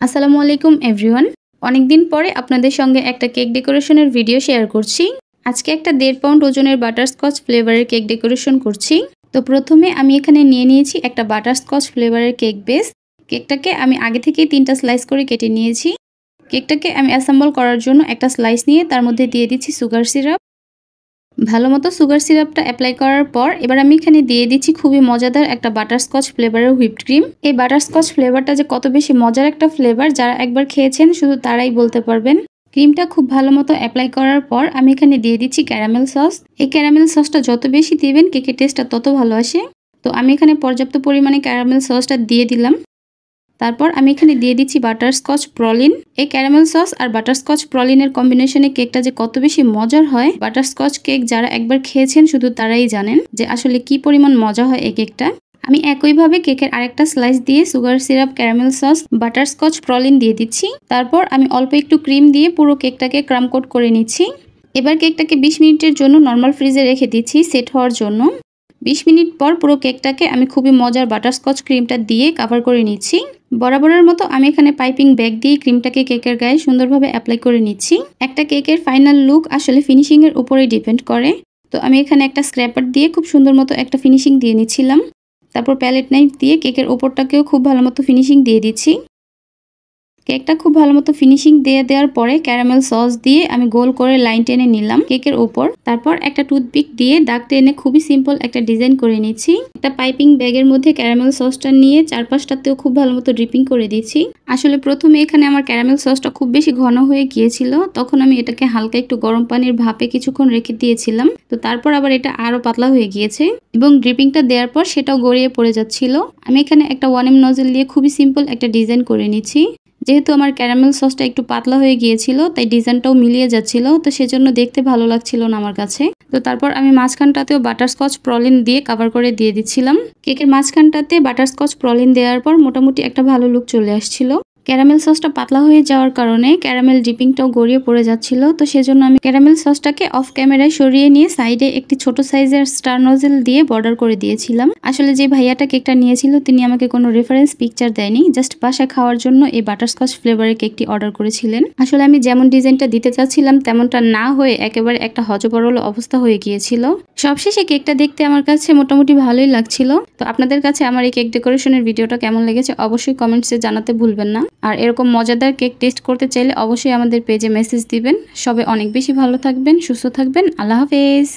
আসসালামু আলাইকুম এভরিওয়ান। অনেকদিন পরে আপনাদের সঙ্গে একটা কেক ডেকোরেশনের ভিডিও শেয়ার করছি। আজকে একটা 1.5 পাউন্ড ওজনের বাটারস্কচ ফ্লেভারের কেক ডেকোরেশন করছি। তো প্রথমে আমি এখানে নিয়ে নিয়েছি একটা বাটারস্কচ ফ্লেভারের কেক বেস। কেকটাকে আমি আগে থেকেই 3টা স্লাইস করে কেটে নিয়েছি। কেকটাকে আমি অ্যাসেম্বল করার জন্য একটা স্লাইস নিয়ে তার মধ্যে দিয়ে দিচ্ছি সুগার সিরাপ। ভালোমতো সুগার সিরাপটা অ্যাপ্লাই করার পর এবার আমি এখানে দিয়ে দিচ্ছি খুবই মজাদার একটা বাটারস্কচ ফ্লেভারের হুইপড ক্রিম। এই বাটারস্কচ ফ্লেভারটা যে কত বেশি মজার একটা ফ্লেভার, যারা একবার খেয়েছেন শুধু তারাই বলতে পারবেন। ক্রিমটা খুব ভালোমতো অ্যাপ্লাই করার পর আমি এখানে দিয়ে দিচ্ছি ক্যারামেল সস। এই ক্যারামেল সসটা যত বেশি দিবেন কেকের টেস্টটা তত ভালো আসে। তো আমি এখানে পর্যাপ্ত পরিমাণে ক্যারামেল সসটা দিয়ে দিলাম। তারপর আমি এখানে দিয়ে দিচ্ছি বাটারস্কচ প্রলিন। এই ক্যারামেল সস আর বাটারস্কচ প্রলিনের কম্বিনেশনে কেকটা যে কত বেশি মজার হয়, বাটারস্কচ কেক যারা একবার খেয়েছেন শুধু তারাই জানেন যে আসলে কি পরিমাণ মজা হয় এই কেকটা। আমি একইভাবে কেকের আরেকটা স্লাইস দিয়ে sugar syrup, caramel sauce, butterscotch praline দিয়ে দিচ্ছি। তারপর আমি অল্প একটু ক্রিম দিয়ে পুরো কেকটাকে ক্রাম কোট করে নিচ্ছি। এবার কেকটাকে 20 মিনিটের জন্য নর্মাল ফ্রিজে রেখে দিচ্ছি সেট হওয়ার জন্য। 20 মিনিট পর পুরো কেকটাকে আমি খুবই মজার বাটারস্কচ ক্রিমটা দিয়ে কভার করে নিচ্ছি। বরাবরের মতো আমি এখানে পাইপিং ব্যাগ দিয়ে ক্রিমটাকে কেকের গায়ে সুন্দরভাবে অ্যাপ্লাই করে নিচ্ছি। একটা কেকের ফাইনাল লুক আসলে ফিনিশিং এর উপরেই ডিপেন্ড করে। তো আমি এখানে একটা স্ক্র্যাপার দিয়ে খুব সুন্দর মতো একটা ফিনিশিং দিয়ে নিচ্ছিলাম। তারপর প্যালেট নাইফ দিয়ে কেকের ওপরটাকেও খুব ভালো মতো ফিনিশিং দিয়ে দিচ্ছি। কেকটা খুব ভালো মতো ফিনিশিং দেওয়ার পরে ক্যারামেল সস দিয়ে আমি গোল করে লাইন টেনে নিলাম কেকের উপর। তারপর একটা টুথপিক দিয়ে দাগ টেনে খুবই সিম্পল একটা ডিজাইন করে নিচ্ছি। একটা পাইপিং ব্যাগের মধ্যে ক্যারামেল সসটা নিয়ে চারপাশটাতেও খুব ভালো মতো ড্রিপিং করে দিচ্ছি। আসলে প্রথমে এখানে আমার ক্যারামেল সসটা খুব বেশি ঘন হয়ে গিয়েছিল, তখন আমি এটাকে হালকা একটু গরম পানির ভাপে কিছুক্ষণ রেখে দিয়েছিলাম। তো তারপর আবার এটা আরো পাতলা হয়ে গিয়েছে এবং ড্রিপিংটা দেওয়ার পর সেটাও গড়িয়ে পড়ে যাচ্ছিল। আমি এখানে একটা 1M নজল দিয়ে খুবই সিম্পল একটা ডিজাইন করে নিচ্ছি। যেহেতু আমার ক্যারামেল সসটা একটু পাতলা হয়ে গিয়েছিল তাই ডিজাইনটাও মিলিয়ে যাচ্ছিল, তো সেজন্য দেখতে ভালো লাগছিল না আমার কাছে। তো তারপর আমি মাঝখানটাতেও বাটারস্কচ প্রলিন দিয়ে কভার করে দিয়ে দিচ্ছিলাম। কেকের মাঝখানটাতে বাটারস্কচ প্রলিন দেওয়ার পর মোটামুটি একটা ভালো লুক চলে আসছিল। ক্যারামেল সসটা পাতলা হয়ে যাওয়ার কারণে ক্যারামেল ডিপিংটাও গড়িয়ে পড়ে যাচ্ছিল, তো সেজন্য আমি ক্যারামেল সসটাকে অফ ক্যামেরায় সরিয়ে নিয়ে সাইডে একটি ছোট সাইজের স্টার নজেল দিয়ে বর্ডার করে দিয়েছিলাম। আসলে যে ভাইয়াটা কেকটা নিয়েছিল তিনি আমাকে কোনো রেফারেন্স পিকচার দেয়নি, জাস্ট বাসায় খাওয়ার জন্য এই বাটারস্কচ ফ্লেভারের কেকটি অর্ডার করেছিলেন। আসলে আমি যেমন ডিজাইনটা দিতে চাচ্ছিলাম তেমনটা না হয়ে একেবারে একটা হযবরল অবস্থা হয়ে গিয়েছিল। সবশেষে কেকটা দেখতে আমার কাছে মোটামুটি ভালোই লাগছিল। তো আপনাদের কাছে আমার এই কেক ডেকোরেশনের ভিডিওটা কেমন লেগেছে অবশ্যই কমেন্টসে জানাতে ভুলবেন না। আর এরকম মজাদার কেক টেস্ট করতে চাইলে অবশ্যই আমাদের পেজে মেসেজ দিবেন। সবাই অনেক বেশি ভালো থাকবেন, সুস্থ থাকবেন। আল্লাহ হাফেজ।